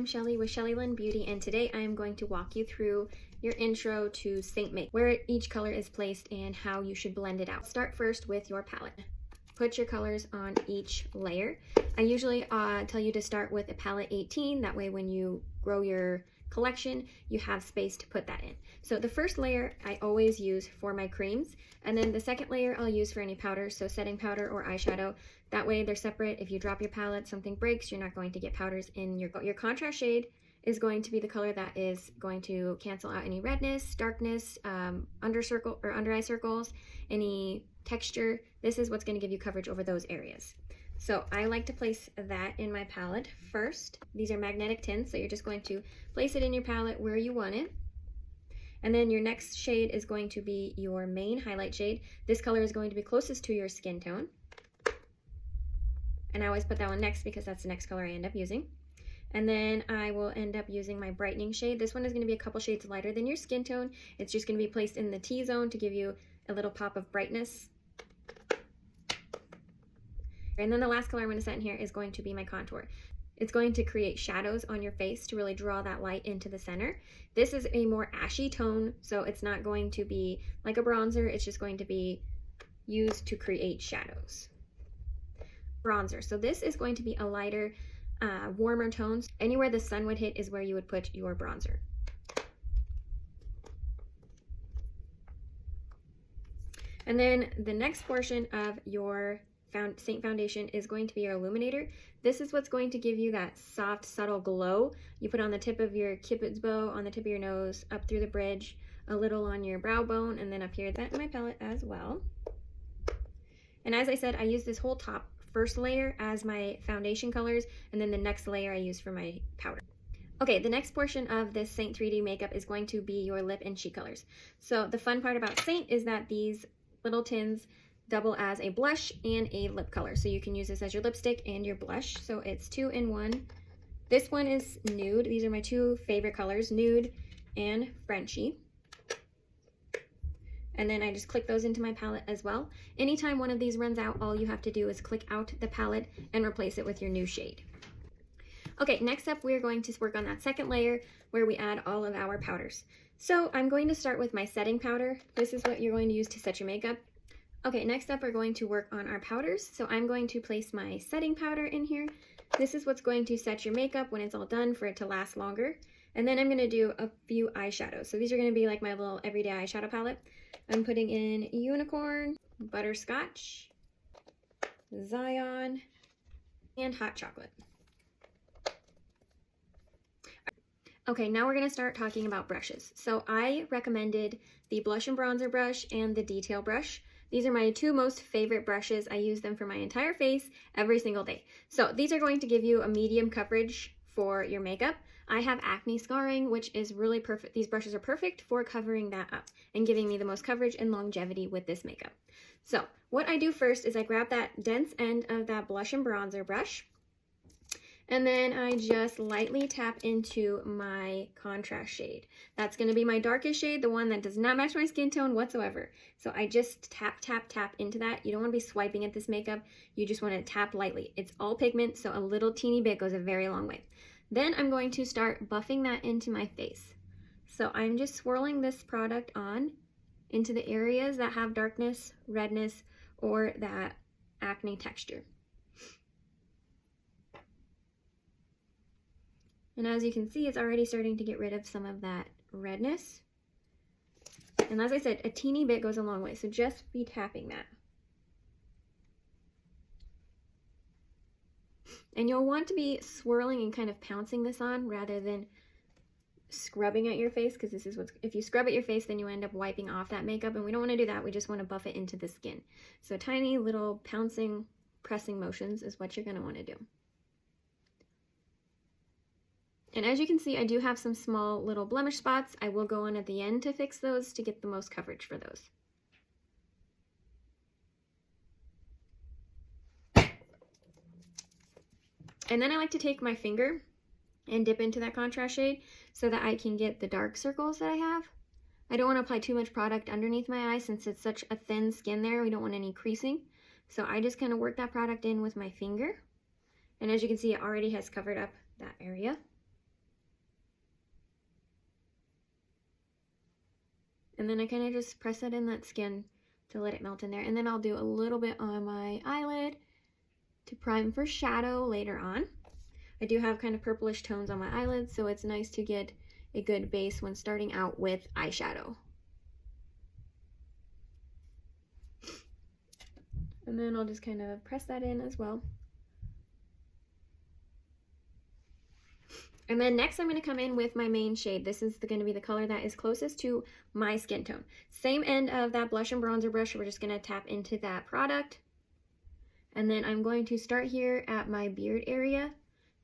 I'm Shelly with Shelly Lynn Beauty, and today I am going to walk you through your intro to Seint makeup, where each color is placed and how you should blend it out. Start first with your palette. Put your colors on each layer. I usually tell you to start with a palette 18, that way when you grow your collection, you have space to put that in. So the first layer I always use for my creams, and then the second layer I'll use for any powders, so setting powder or eyeshadow. That way they're separate. If you drop your palette, something breaks, you're not going to get powders in your contrast shade is going to be the color that is going to cancel out any redness, darkness, under eye circles, any texture. This is what's going to give you coverage over those areas. So I like to place that in my palette first. These are magnetic tints, so you're just going to place it in your palette where you want it. And then your next shade is going to be your main highlight shade. This color is going to be closest to your skin tone. And I always put that one next because that's the next color I end up using. And then I will end up using my brightening shade. This one is going to be a couple shades lighter than your skin tone. It's just going to be placed in the T-zone to give you a little pop of brightness. And then the last color I'm going to set in here is going to be my contour. It's going to create shadows on your face to really draw that light into the center. This is a more ashy tone, so it's not going to be like a bronzer. It's just going to be used to create shadows. Bronzer. So this is going to be a lighter, warmer tones. Anywhere the sun would hit is where you would put your bronzer. And then the next portion of your Seint foundation is going to be your illuminator. This is what's going to give you that soft, subtle glow. You put on the tip of your Cupid's bow, on the tip of your nose, up through the bridge, a little on your brow bone, and then up here. That in my palette as well. And as I said, I use this whole top first layer as my foundation colors, and then the next layer I use for my powder. Okay, the next portion of this Seint 3D makeup is going to be your lip and cheek colors. So the fun part about Seint is that these little tins double as a blush and a lip color. So you can use this as your lipstick and your blush. So it's 2 in 1. This one is nude. These are my two favorite colors, nude and Frenchie. And then I just click those into my palette as well. Anytime one of these runs out, all you have to do is click out the palette and replace it with your new shade. Okay, next up we're going to work on that second layer where we add all of our powders. So I'm going to start with my setting powder. This is what you're going to use to set your makeup. Okay, next up we're going to work on our powders. So I'm going to place my setting powder in here. This is what's going to set your makeup when it's all done for it to last longer. And then I'm going to do a few eyeshadows. So these are going to be like my little everyday eyeshadow palette. I'm putting in Unicorn, Butterscotch, Zion, and Hot Chocolate. Okay, now we're going to start talking about brushes. So I recommended the Blush and Bronzer brush and the Detail brush. These are my two most favorite brushes. I use them for my entire face every single day. So these are going to give you a medium coverage for your makeup. I have acne scarring, which is really perfect. These brushes are perfect for covering that up and giving me the most coverage and longevity with this makeup. So what I do first is I grab that dense end of that Blush and Bronzer brush, and then I just lightly tap into my contrast shade. That's going to be my darkest shade, the one that does not match my skin tone whatsoever. So I just tap, tap, tap into that. You don't want to be swiping at this makeup. You just want to tap lightly. It's all pigment, so a little teeny bit goes a very long way. Then I'm going to start buffing that into my face. So I'm just swirling this product on into the areas that have darkness, redness, or that acne texture. And as you can see, it's already starting to get rid of some of that redness. And as I said, a teeny bit goes a long way, so just be tapping that. And you'll want to be swirling and kind of pouncing this on rather than scrubbing at your face, because this is what's, if you scrub at your face, then you end up wiping off that makeup, and we don't want to do that. We just want to buff it into the skin. So tiny little pouncing, pressing motions is what you're going to want to do. And as you can see, I do have some small little blemish spots. I will go on at the end to fix those to get the most coverage for those. And then I like to take my finger and dip into that contrast shade so that I can get the dark circles that I have. I don't want to apply too much product underneath my eye since it's such a thin skin there. We don't want any creasing. So I just kind of work that product in with my finger. And as you can see, it already has covered up that area. And then I kind of just press it in that skin to let it melt in there. And then I'll do a little bit on my eyelid to prime for shadow later on. I do have kind of purplish tones on my eyelids, so it's nice to get a good base when starting out with eyeshadow. And then I'll just kind of press that in as well. And then next I'm going to come in with my main shade. This is going to be the color that is closest to my skin tone. Same end of that blush and bronzer brush, we're just going to tap into that product. And then I'm going to start here at my beard area.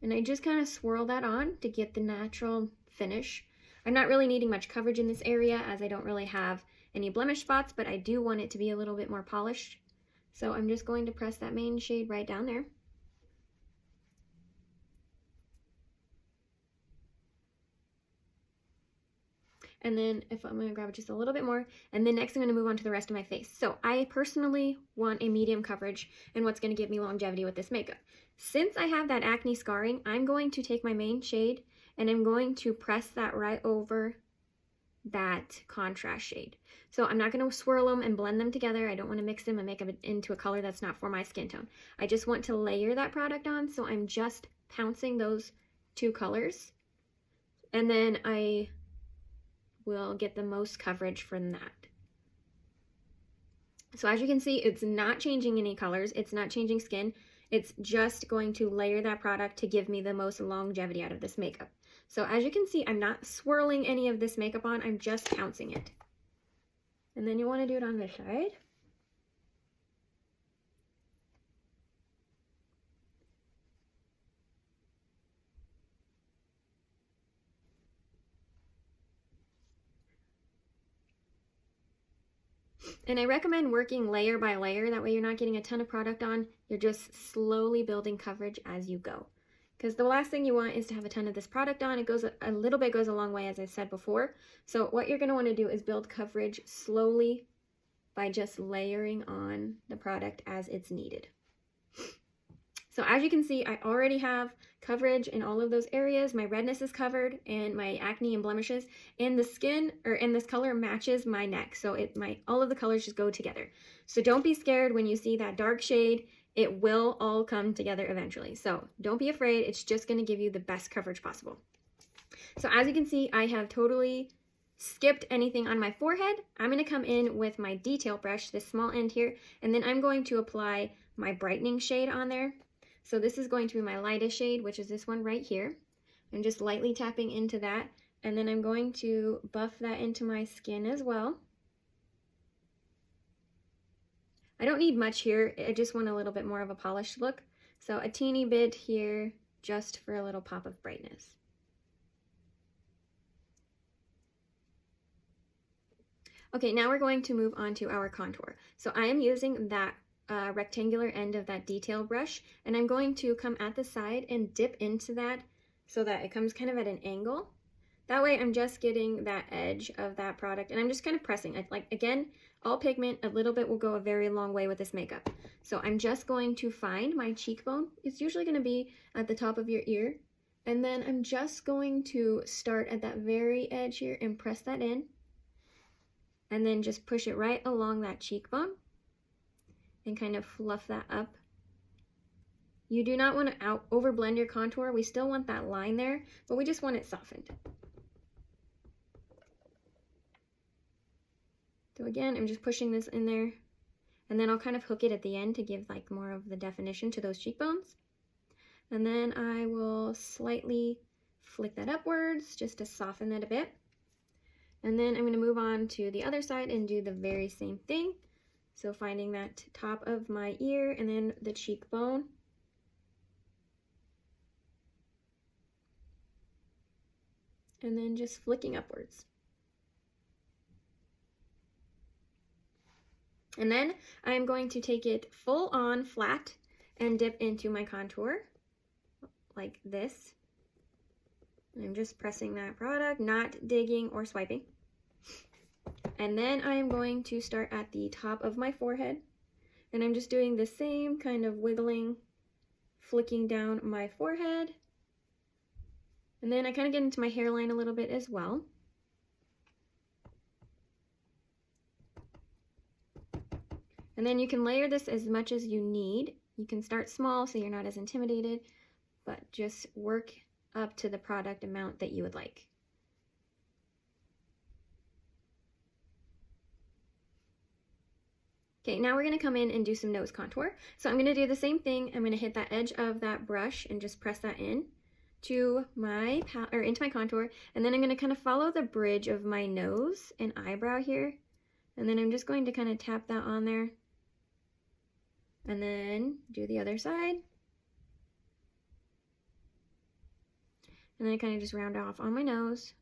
And I just kind of swirl that on to get the natural finish. I'm not really needing much coverage in this area as I don't really have any blemish spots, but I do want it to be a little bit more polished. So I'm just going to press that main shade right down there. And then if I'm going to grab it just a little bit more, and then next I'm going to move on to the rest of my face. So I personally want a medium coverage and what's going to give me longevity with this makeup. Since I have that acne scarring, I'm going to take my main shade and I'm going to press that right over that contrast shade. So I'm not going to swirl them and blend them together. I don't want to mix them and make them into a color that's not for my skin tone. I just want to layer that product on, so I'm just pouncing those two colors. And then I will get the most coverage from that. So as you can see, it's not changing any colors. It's not changing skin. It's just going to layer that product to give me the most longevity out of this makeup. So as you can see, I'm not swirling any of this makeup on, I'm just pouncing it. And then you want to do it on this side. And I recommend working layer by layer, that way you're not getting a ton of product on, you're just slowly building coverage as you go. Because the last thing you want is to have a ton of this product on. It goes a little bit goes a long way, as I said before. So what you're going to want to do is build coverage slowly by just layering on the product as it's needed. So as you can see, I already have coverage in all of those areas. My redness is covered and my acne and blemishes, and the skin and this color matches my neck. So all of the colors just go together. So don't be scared when you see that dark shade. It will all come together eventually. So don't be afraid. It's just going to give you the best coverage possible. So as you can see, I have totally skipped anything on my forehead. I'm going to come in with my detail brush, this small end here, and then I'm going to apply my brightening shade on there. So this is going to be my lightest shade, which is this one right here. I'm just lightly tapping into that, and then I'm going to buff that into my skin as well. I don't need much here, I just want a little bit more of a polished look. So a teeny bit here, just for a little pop of brightness. Okay, now we're going to move on to our contour. So I am using that rectangular end of that detail brush, and I'm going to come at the side and dip into that so that it comes kind of at an angle. That way I'm just getting that edge of that product, and I'm just kind of pressing it. Like, again, all pigment, a little bit will go a very long way with this makeup. So I'm just going to find my cheekbone. It's usually going to be at the top of your ear. And then I'm just going to start at that very edge here and press that in. And then just push it right along that cheekbone and kind of fluff that up. You do not want to overblend your contour. We still want that line there, but we just want it softened. So again, I'm just pushing this in there, and then I'll kind of hook it at the end to give like more of the definition to those cheekbones. And then I will slightly flick that upwards just to soften that a bit. And then I'm going to move on to the other side and do the very same thing. So finding that top of my ear and then the cheekbone. And then just flicking upwards. And then I'm going to take it full on flat and dip into my contour like this. And I'm just pressing that product, not digging or swiping. And then I am going to start at the top of my forehead, and I'm just doing the same kind of wiggling, flicking down my forehead. And then I kind of get into my hairline a little bit as well. And then you can layer this as much as you need. You can start small so you're not as intimidated, but just work up to the product amount that you would like. Okay, now we're going to come in and do some nose contour. So I'm going to do the same thing. I'm going to hit that edge of that brush and just press that in to my into my contour, and then I'm going to kind of follow the bridge of my nose and eyebrow here, and then I'm just going to kind of tap that on there, and then do the other side, and then I kind of just round off on my nose,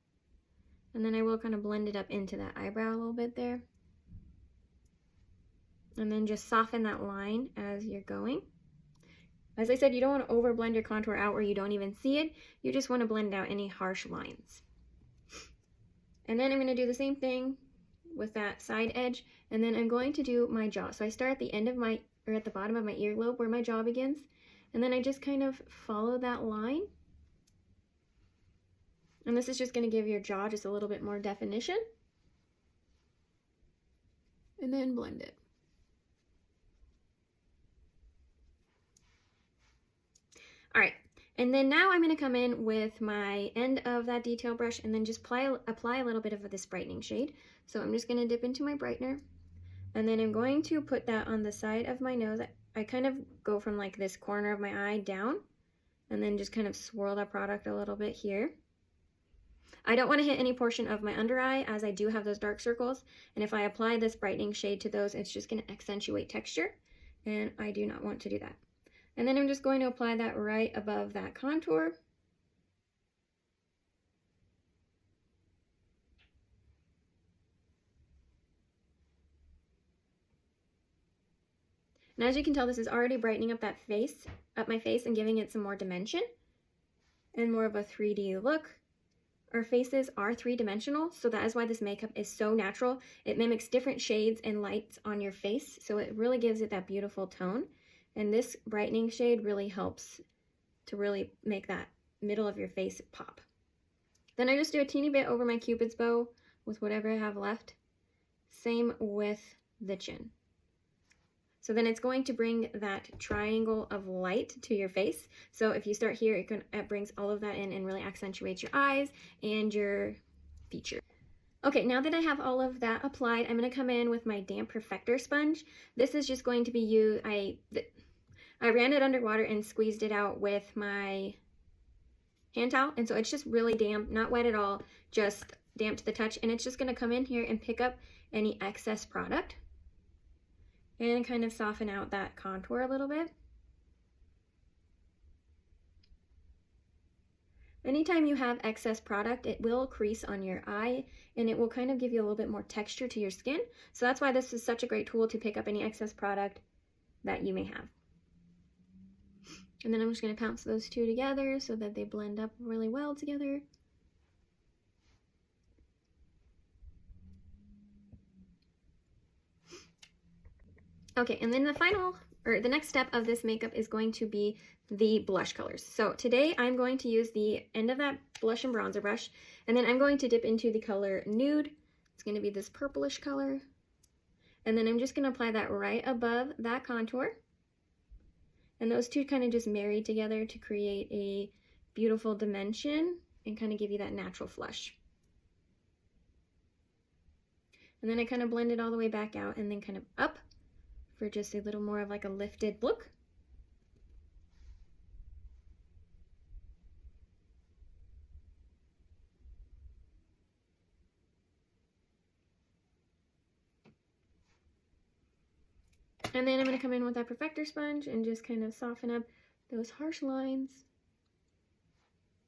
and then I will kind of blend it up into that eyebrow a little bit there, and then just soften that line as you're going. As I said, you don't want to over blend your contour out where you don't even see it. You just want to blend out any harsh lines. And then I'm going to do the same thing with that side edge, and then I'm going to do my jaw. So I start at the end of my, or at the bottom of my earlobe where my jaw begins, and then I just kind of follow that line. And this is just going to give your jaw just a little bit more definition. And then blend it. All right, and then now I'm going to come in with my end of that detail brush and then just apply a little bit of this brightening shade. So I'm just going to dip into my brightener, and then I'm going to put that on the side of my nose. I kind of go from like this corner of my eye down, and then just kind of swirl that product a little bit here. I don't want to hit any portion of my under eye, as I do have those dark circles, and if I apply this brightening shade to those, it's just going to accentuate texture, and I do not want to do that. And then I'm just going to apply that right above that contour. And as you can tell, this is already brightening up that face, my face, and giving it some more dimension and more of a 3D look. Our faces are three-dimensional, so that is why this makeup is so natural. It mimics different shades and lights on your face, so it really gives it that beautiful tone. And this brightening shade really helps to really make that middle of your face pop. Then I just do a teeny bit over my Cupid's bow with whatever I have left. Same with the chin. So then it's going to bring that triangle of light to your face. So if you start here, it brings all of that in and really accentuates your eyes and your features. Okay, now that I have all of that applied, I'm going to come in with my damp perfector sponge. This is just going to be used, I ran it underwater and squeezed it out with my hand towel, and so it's just really damp, not wet at all, just damp to the touch, and it's just going to come in here and pick up any excess product and kind of soften out that contour a little bit. Anytime you have excess product, it will crease on your eye, and it will kind of give you a little bit more texture to your skin. So that's why this is such a great tool to pick up any excess product that you may have. And then I'm just going to pounce those two together so that they blend up really well together. Okay, and then the next step of this makeup is going to be the blush colors. So today I'm going to use the end of that blush and bronzer brush, and then I'm going to dip into the color Nude. It's going to be this purplish color. And then I'm just going to apply that right above that contour. And those two kind of just marry together to create a beautiful dimension and kind of give you that natural flush. And then I kind of blend it all the way back out and then kind of up for just a little more of like a lifted look. And then I'm going to come in with that perfector sponge and just kind of soften up those harsh lines.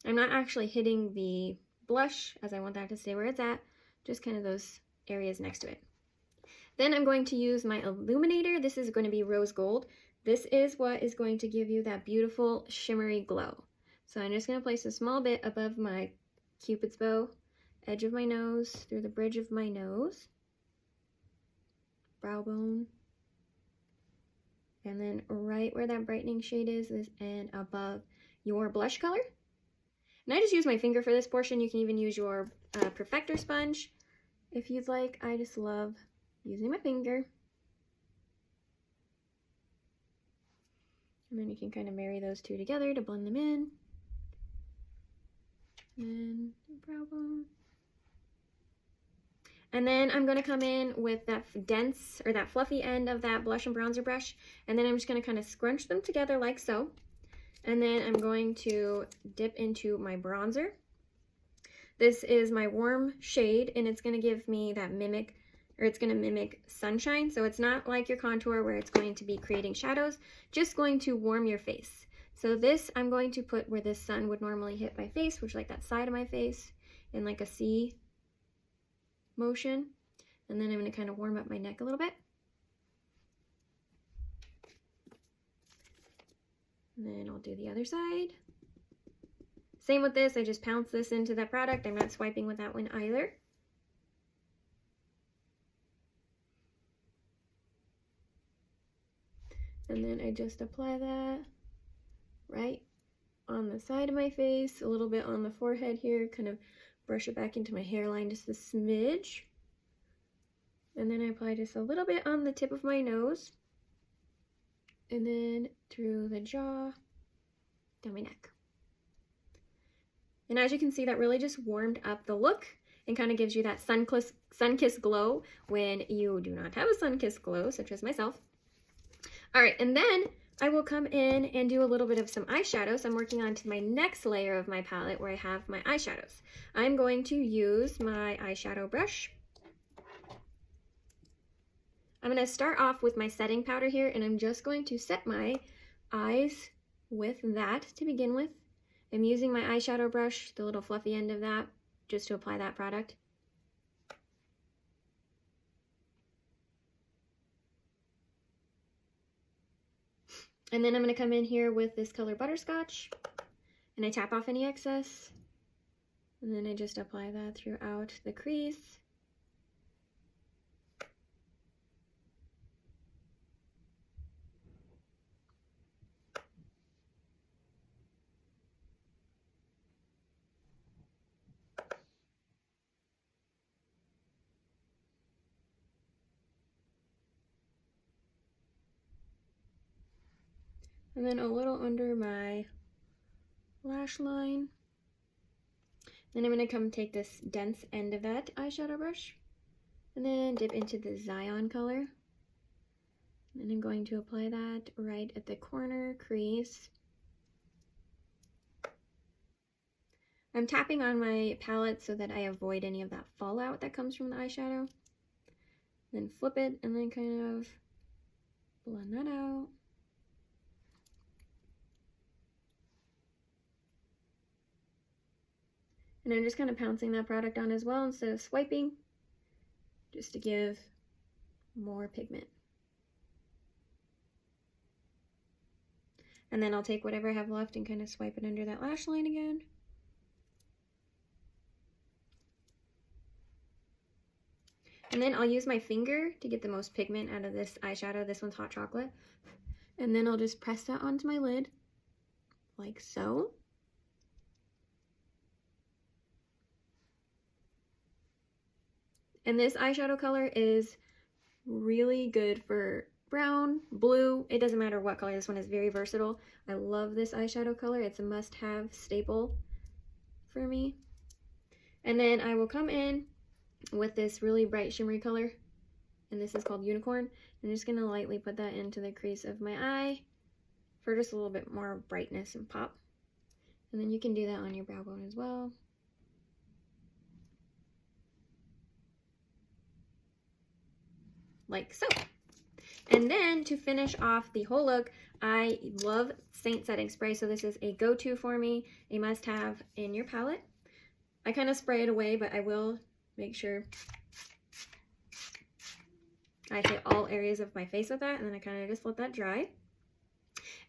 I'm not actually hitting the blush, as I want that to stay where it's at, just kind of those areas next to it. Then I'm going to use my illuminator. This is going to be rose gold. This is what is going to give you that beautiful shimmery glow. So I'm just going to place a small bit above my Cupid's bow, edge of my nose, through the bridge of my nose, brow bone, and then right where that brightening shade is and above your blush color. And I just use my finger for this portion. You can even use your perfector sponge if you'd like. I just love using my finger. And then you can kind of marry those two together to blend them in. And no problem. And then I'm going to come in with that dense or that fluffy end of that blush and bronzer brush. And then I'm just going to kind of scrunch them together like so. And then I'm going to dip into my bronzer. This is my warm shade, and it's going to give me that mimic, or it's going to mimic sunshine. So it's not like your contour where it's going to be creating shadows, just going to warm your face. So this I'm going to put where the sun would normally hit my face, which is like that side of my face in like a C motion. And then I'm going to kind of warm up my neck a little bit. And then I'll do the other side. Same with this, I just pounce this into that product. I'm not swiping with that one either. And then I just apply that right on the side of my face, a little bit on the forehead here, kind of brush it back into my hairline just a smidge. And then I apply just a little bit on the tip of my nose. And then through the jaw, down my neck. And as you can see, that really just warmed up the look and kind of gives you that sun-kissed glow when you do not have a sun-kissed glow, such as myself. All right, and then I will come in and do a little bit of some eyeshadow. So I'm working on to my next layer of my palette where I have my eyeshadows. I'm going to use my eyeshadow brush. I'm going to start off with my setting powder here, and I'm just going to set my eyes with that to begin with. I'm using my eyeshadow brush, the little fluffy end of that, just to apply that product. And then I'm going to come in here with this color Butterscotch, and I tap off any excess, and then I just apply that throughout the crease. And then a little under my lash line. Then I'm going to come take this dense end of that eyeshadow brush and then dip into the Zion color. And I'm going to apply that right at the corner crease. I'm tapping on my palette so that I avoid any of that fallout that comes from the eyeshadow. Then flip it and then kind of blend that out. And I'm just kind of pouncing that product on as well instead of swiping, just to give more pigment. And then I'll take whatever I have left and kind of swipe it under that lash line again. And then I'll use my finger to get the most pigment out of this eyeshadow. This one's Hot Chocolate. And then I'll just press that onto my lid, like so. And this eyeshadow color is really good for brown, blue. It doesn't matter what color. This one is very versatile. I love this eyeshadow color. It's a must-have staple for me. And then I will come in with this really bright shimmery color. And this is called Unicorn. I'm just going to lightly put that into the crease of my eye for just a little bit more brightness and pop. And then you can do that on your brow bone as well. Like so. And then to finish off the whole look, I love Seint setting spray, so this is a go-to for me, a must-have in your palette. I kind of spray it away, but I will make sure I hit all areas of my face with that, and then I kind of just let that dry.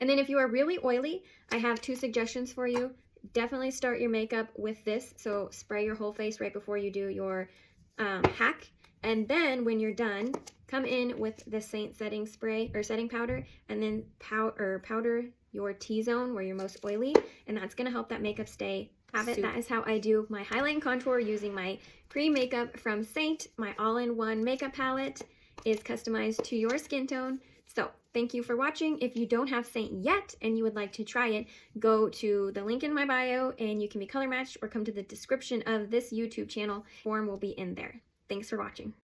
And then if you are really oily, I have two suggestions for you. Definitely start your makeup with this, so spray your whole face right before you do your hack. And then when you're done, come in with the Seint setting spray or setting powder, and then powder your T-zone where you're most oily, and that's going to help that makeup stay have it. That is how I do my highlight and contour using my pre-makeup from Seint. My all-in-one makeup palette is customized to your skin tone. So Thank you for watching. If you don't have Seint yet and you would like to try it, go to the link in my bio and you can be color matched, or come to the description of this YouTube channel. Form will be in there. Thanks for watching.